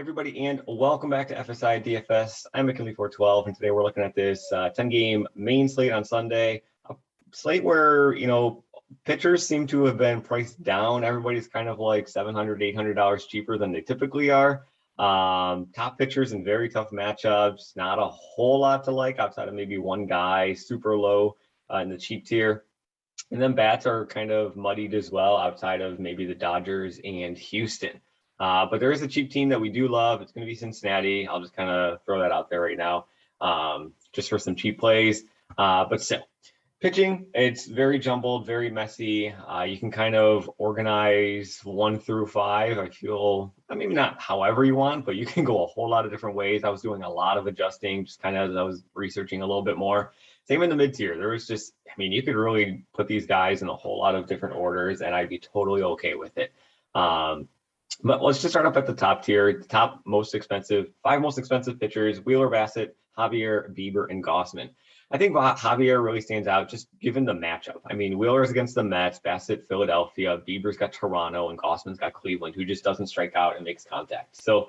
Everybody, and welcome back to FSI DFS. I'm McKinley412, and today we're looking at this 10-game main slate on Sunday. A slate where, pitchers seem to have been priced down. Everybody's kind of like $700, $800 cheaper than they typically are. Top pitchers in very tough matchups. Not a whole lot to like outside of maybe one guy, super low in the cheap tier. And then bats are kind of muddied as well outside of maybe the Dodgers and Houston. But there is a cheap team that we do love. It's going to be Cincinnati. I'll just kind of throw that out there right now, just for some cheap plays. But still, pitching, it's very jumbled, very messy. You can kind of organize 1 through 5. I feel, maybe not however you want, but you can go a whole lot of different ways. I was doing a lot of adjusting, just kind of as I was researching a little bit more. Same in the mid-tier. There was just, you could really put these guys in a whole lot of different orders, and I'd be totally okay with it. But let's just start up at the top tier. The top most expensive, 5 most expensive pitchers: Wheeler, Bassett, Javier, Bieber, and Gausman. I think Javier really stands out just given the matchup. Wheeler's against the Mets, Bassett, Philadelphia, Bieber's got Toronto, and Gausman's got Cleveland, who just doesn't strike out and makes contact. So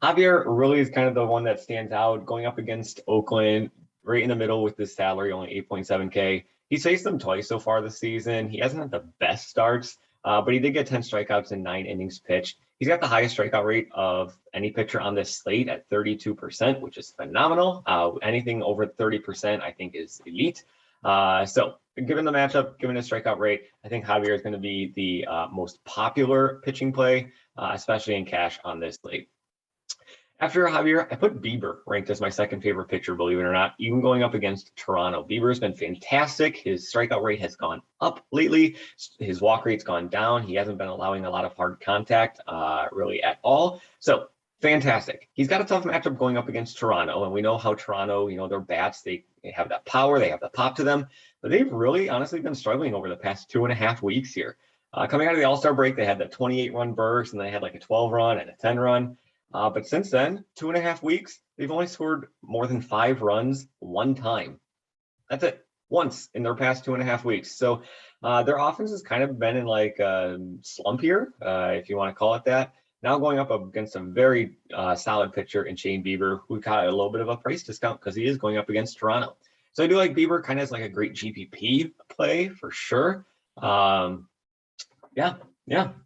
Javier really is kind of the one that stands out, going up against Oakland, right in the middle with this salary, only 8.7K. He's faced them twice so far this season. He hasn't had the best starts, but he did get 10 strikeouts in 9 innings pitched. He's got the highest strikeout rate of any pitcher on this slate at 32%, which is phenomenal. Anything over 30%, I think, is elite. So given the matchup, given his strikeout rate, I think Javier is going to be the most popular pitching play, especially in cash on this slate. After Javier, I put Bieber ranked as my second favorite pitcher, believe it or not, even going up against Toronto. Bieber has been fantastic. His strikeout rate has gone up lately. His walk rate's gone down. He hasn't been allowing a lot of hard contact really at all. So fantastic. He's got a tough matchup going up against Toronto, and we know how Toronto, their bats, they have that power, they have the pop to them, but they've really honestly been struggling over the past 2.5 weeks here. Coming out of the All-Star break, they had that 28-run burst, and they had like a 12-run and a 10-run. But since then, 2.5 weeks, they've only scored more than 5 runs one time. That's it, once in their past 2.5 weeks. So their offense has kind of been in like a slump here, if you want to call it that. Now going up against a very solid pitcher in Shane Bieber, who got a little bit of a price discount because he is going up against Toronto. So I do like Bieber, kind of as like a great GPP play for sure.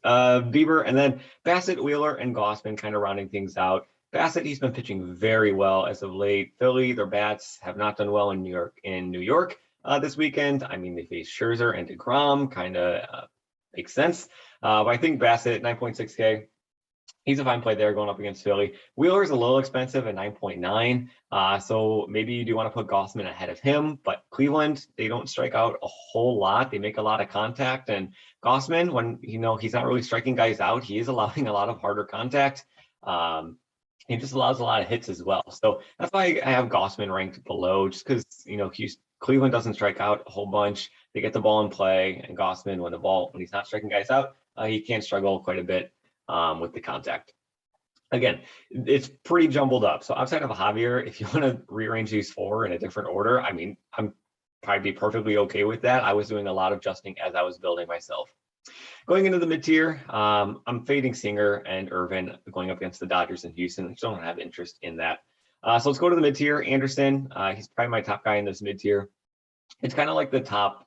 Bieber, and then Bassett, Wheeler, and Gausman kind of rounding things out. Bassett, he's been pitching very well as of late. Philly, their bats have not done well in New York this weekend. They face Scherzer and DeGrom, kind of makes sense. But I think Bassett, 9.6K, he's a fine play there going up against Philly. Wheeler's a little expensive at 9.9. So maybe you do want to put Gausman ahead of him, but Cleveland, they don't strike out a whole lot. They make a lot of contact, and Gausman, when he's not really striking guys out, he is allowing a lot of harder contact. He just allows a lot of hits as well. So that's why I have Gausman ranked below, just because Cleveland doesn't strike out a whole bunch. They get the ball in play, and Gausman, when he's not striking guys out, he can struggle quite a bit with the contact. Again, it's pretty jumbled up. So outside of Javier, if you want to rearrange these 4 in a different order, I'm probably be perfectly okay with that. I was doing a lot of adjusting as I was building myself. Going into the mid-tier, I'm fading Singer and Irvin going up against the Dodgers and Houston. I just don't have interest in that. So let's go to the mid-tier. Anderson, he's probably my top guy in this mid-tier. It's kind of like the top.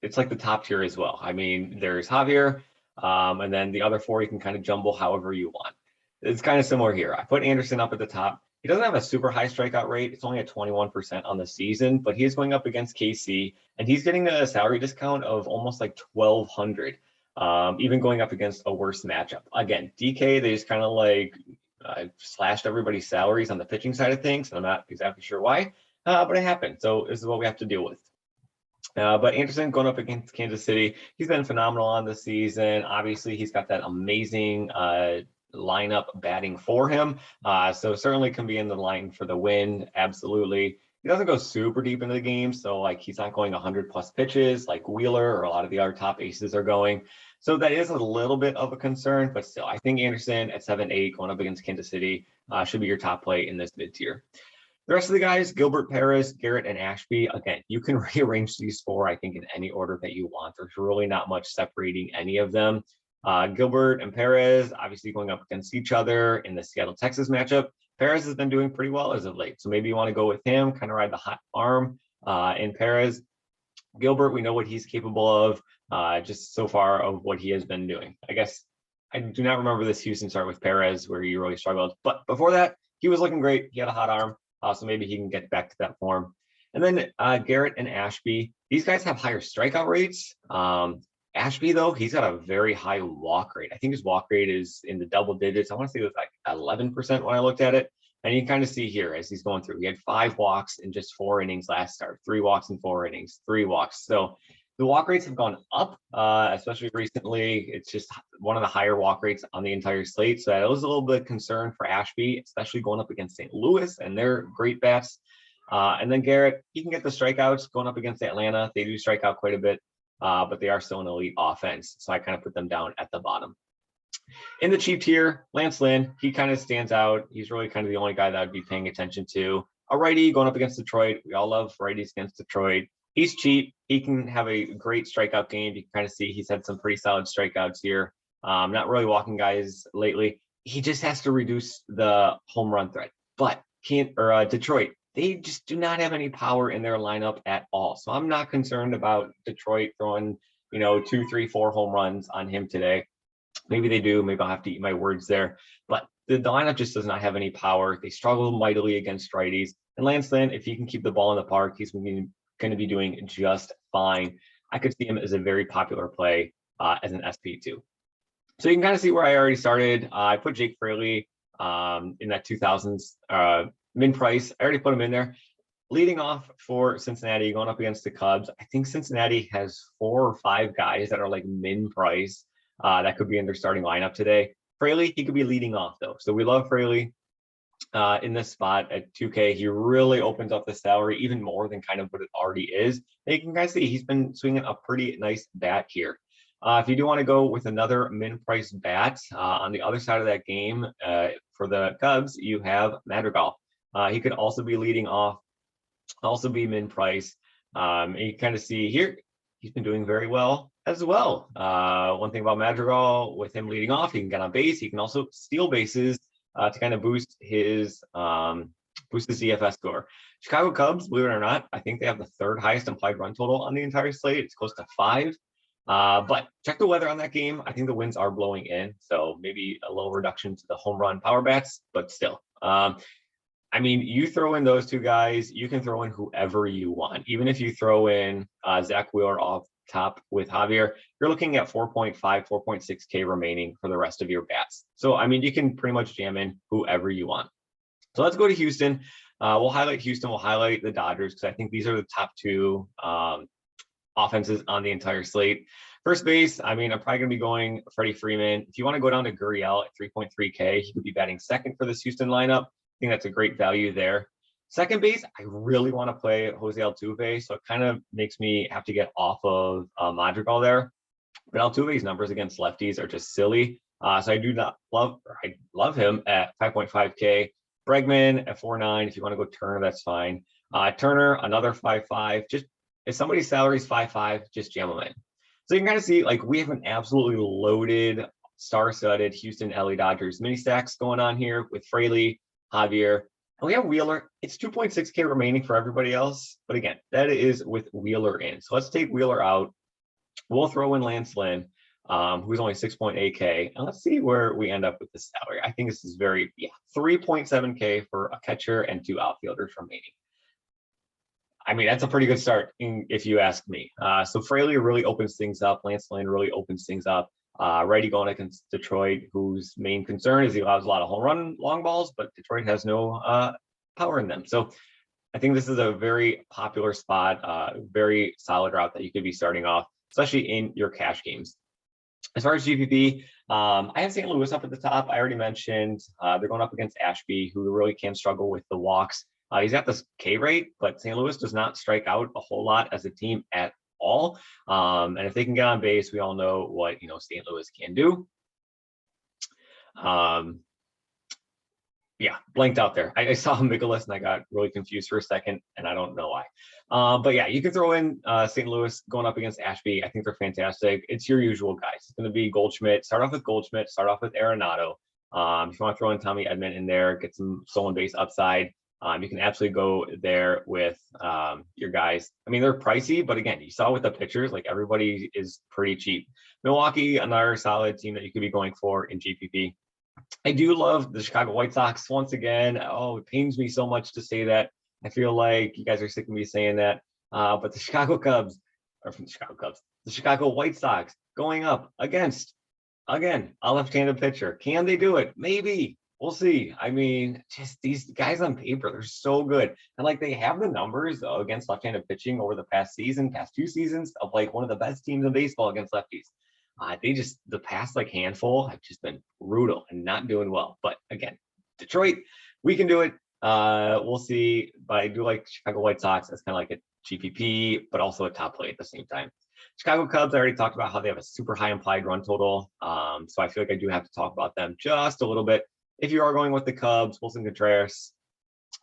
It's like the top tier as well. There's Javier, and then the other 4 you can kind of jumble however you want. It's kind of similar here. I put Anderson up at the top. He doesn't have a super high strikeout rate. It's only at 21% on the season, but he is going up against KC, and he's getting a salary discount of almost like $1,200, even going up against a worse matchup. Again, DK, they just kind of like slashed everybody's salaries on the pitching side of things, and I'm not exactly sure why, but it happened. So this is what we have to deal with. But Anderson going up against Kansas City, he's been phenomenal on the season. Obviously, he's got that amazing lineup batting for him. So certainly can be in the line for the win. Absolutely. He doesn't go super deep into the game. So like he's not going 100+ pitches like Wheeler or a lot of the other top aces are going. So that is a little bit of a concern, but still, I think Anderson at 7-8 going up against Kansas City should be your top play in this mid-tier. The rest of the guys, Gilbert, Perez, Garrett, and Ashby, again, you can rearrange these 4, I think, in any order that you want. There's really not much separating any of them. Gilbert and Perez obviously going up against each other in the Seattle, Texas matchup. Perez has been doing pretty well as of late, so maybe you want to go with him, kind of ride the hot arm in Perez. Gilbert, we know what he's capable of just so far of what he has been doing. I guess I do not remember this Houston start with Perez where he really struggled, but before that, he was looking great. He had a hot arm, so maybe he can get back to that form. And then Garrett and Ashby, these guys have higher strikeout rates. Ashby, though, he's got a very high walk rate. I think his walk rate is in the double digits. I want to say it was like 11% when I looked at it. And you can kind of see here as he's going through, he had 5 walks in just 4 innings last start, 3 walks in 4 innings, 3 walks. So the walk rates have gone up, especially recently. It's just one of the higher walk rates on the entire slate. So that was a little bit of concern for Ashby, especially going up against St. Louis and their great bats. And then Garrett, he can get the strikeouts going up against Atlanta. They do strike out quite a bit, but they are still an elite offense. So I kind of put them down at the bottom. In the cheap tier, Lance Lynn, he kind of stands out. He's really kind of the only guy that I'd be paying attention to. A righty going up against Detroit. We all love righties against Detroit. He's cheap. He can have a great strikeout game. You can kind of see he's had some pretty solid strikeouts here. Not really walking guys lately. He just has to reduce the home run threat. But Detroit, they just do not have any power in their lineup at all. So I'm not concerned about Detroit throwing, 2, 3, 4 home runs on him today. Maybe they do. Maybe I'll have to eat my words there. But the lineup just does not have any power. They struggle mightily against righties. And Lance Lynn, if he can keep the ball in the park, he's going to be doing just fine. I could see him as a very popular play as an SP2. So you can kind of see where I already started. I put Jake Fraley in that 2000s min price. I already put him in there. Leading off for Cincinnati, going up against the Cubs. I think Cincinnati has 4 or 5 guys that are like min price. That could be in their starting lineup today. Fraley, he could be leading off though. So we love Fraley in this spot at 2K. He really opens up the salary even more than kind of what it already is. And you can guys see he's been swinging a pretty nice bat here. If you do want to go with another min price bat on the other side of that game for the Cubs, you have Madrigal. He could also be leading off, also be min price. And you kind of see here, he's been doing very well as well. One thing about Madrigal, with him leading off, he can get on base. He can also steal bases to kind of boost his DFS score. Chicago Cubs, believe it or not, I think they have the 3rd highest implied run total on the entire slate. It's close to 5. But check the weather on that game. I think the winds are blowing in, so maybe a little reduction to the home run power bats, but still. I mean, you throw in those 2 guys, you can throw in whoever you want. Even if you throw in Zach Wheeler off top with Javier, you're looking at 4.5, 4.6K remaining for the rest of your bats. So, I mean, you can pretty much jam in whoever you want. So let's go to Houston. We'll highlight Houston. We'll highlight the Dodgers because I think these are the top 2 offenses on the entire slate. First base, I mean, I'm probably going to be going Freddie Freeman. If you want to go down to Gurriel at 3.3K, he could be batting second for this Houston lineup. I think that's a great value there. Second base, I really want to play Jose Altuve, so it kind of makes me have to get off of Madrigal there. But Altuve's numbers against lefties are just silly. So I love him at 5.5K. Bregman at 4.9. If you want to go Turner, that's fine. Turner, another 5.5. Just if somebody's salary is 5.5, just jam them in. So you can kind of see, like, we have an absolutely loaded, star-studded Houston LA Dodgers mini stacks going on here with Fraley, Javier, and we have Wheeler. It's 2.6K remaining for everybody else. But again, that is with Wheeler in. So let's take Wheeler out. We'll throw in Lance Lynn, who's only 6.8K. And let's see where we end up with the salary. I think this is 3.7K for a catcher and 2 outfielders remaining. I mean, that's a pretty good start if you ask me. So Fraley really opens things up. Lance Lynn really opens things up. Righty going against Detroit, whose main concern is he allows a lot of home run long balls, but Detroit has no power in them. So I think this is a very popular spot, very solid route that you could be starting off, especially in your cash games. As far as GPP, I have St. Louis up at the top. I already mentioned they're going up against Ashby, who really can struggle with the walks. He's got this K rate, but St. Louis does not strike out a whole lot as a team at all. And if they can get on base, we all know what St. Louis can do. Yeah, blanked out there. I saw Mikolas and I got really confused for a second, and I don't know why. But yeah, you can throw in St. Louis going up against Ashby. I think they're fantastic. It's your usual guys. It's going to be Goldschmidt. Start off with Goldschmidt. Start off with Arenado. If you want to throw in Tommy Edman in there, get some stolen base upside. You can absolutely go there with your guys. I mean, they're pricey, but again, you saw with the pitchers, like everybody is pretty cheap. Milwaukee, another solid team that you could be going for in GPP. I do love the Chicago White Sox once again. Oh, it pains me so much to say that. I feel like you guys are sick of me saying that. But the Chicago Cubs, or from the Chicago Cubs, the Chicago White Sox going up against, again, a left-handed pitcher. Can they do it? Maybe. We'll see. I mean, just these guys on paper, they're so good. And like they have the numbers against left-handed pitching over the past 2 seasons of like one of the best teams in baseball against lefties. They just, the past like handful have just been brutal and not doing well. But again, Detroit, we can do it. We'll see. But I do like Chicago White Sox as kind of like a GPP, but also a top play at the same time. Chicago Cubs, I already talked about how they have a super high implied run total. So I feel like I do have to talk about them just a little bit. If you are going with the Cubs, Wilson Contreras,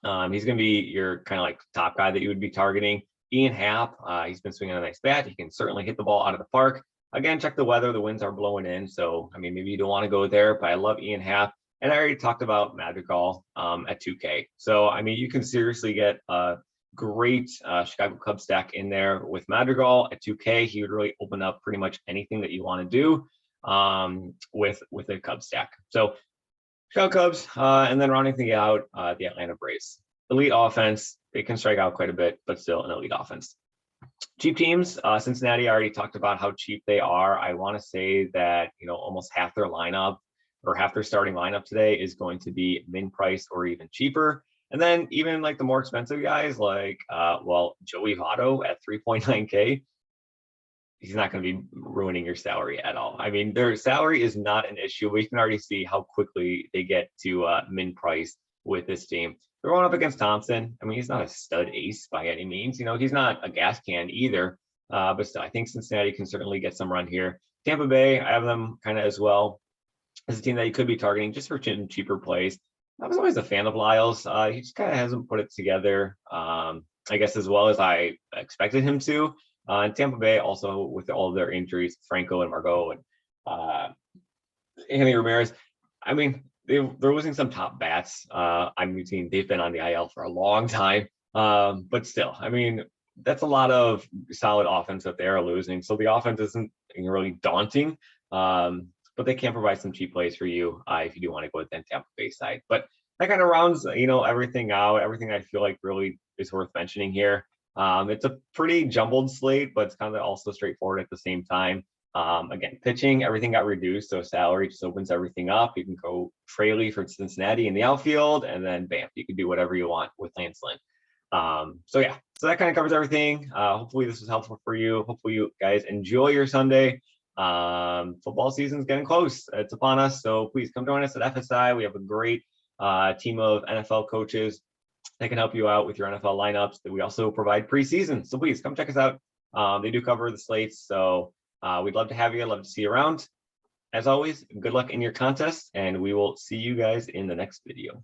he's going to be your kind of like top guy that you would be targeting. Ian Happ, he's been swinging a nice bat. He can certainly hit the ball out of the park. Again, check the weather. The winds are blowing in. So, I mean, maybe you don't want to go there, but I love Ian Happ. And I already talked about Madrigal at 2K. So, I mean, you can seriously get a great Chicago Cubs stack in there with Madrigal at 2K. He would really open up pretty much anything that you want to do with a Cubs stack. So, Chicago Cubs, and then rounding things out, the Atlanta Braves. Elite offense. They can strike out quite a bit, but still an elite offense. Cheap teams, Cincinnati, I already talked about how cheap they are. I want to say that, you know, almost half their lineup or half their starting lineup today is going to be min price or even cheaper. And then even like the more expensive guys like, Joey Votto at 3.9K, he's not going to be ruining your salary at all. I mean, their salary is not an issue, but you can already see how quickly they get to min price with this team. They're going up against Thompson. I mean, he's not a stud ace by any means. You know, he's not a gas can either. But still, I think Cincinnati can certainly get some run here. Tampa Bay, I have them kind of as well as a team that you could be targeting just for cheaper plays. I was always a fan of Lyles. He just kind of hasn't put it together, I guess, as well as I expected him to. And Tampa Bay also with all of their injuries, Franco and Margot and Anthony Ramirez. I mean, they're losing some top bats. I'm using they've been on the IL for a long time. But still, I mean, that's a lot of solid offense that they are losing. So the offense isn't really daunting. But they can provide some cheap plays for you if you do want to go with the Tampa Bay side. But that kind of rounds, everything out. Everything I feel like really is worth mentioning here. It's a pretty jumbled slate, but it's kind of also straightforward at the same time. Again, pitching, everything got reduced, so salary just opens everything up. You can go Fraley for Cincinnati in the outfield, and then bam, you can do whatever you want with Lance Lynn. So that kind of covers everything. Hopefully this was helpful for you. Hopefully you guys enjoy your Sunday. Football season's getting close. It's upon us, so please come join us at FSI. We have a great team of NFL coaches that can help you out with your NFL lineups. That we also provide preseason, so please come check us out. They do cover the slates, so we'd love to have you. I'd love to see you around. As always, good luck in your contest, and we will see you guys in the next video.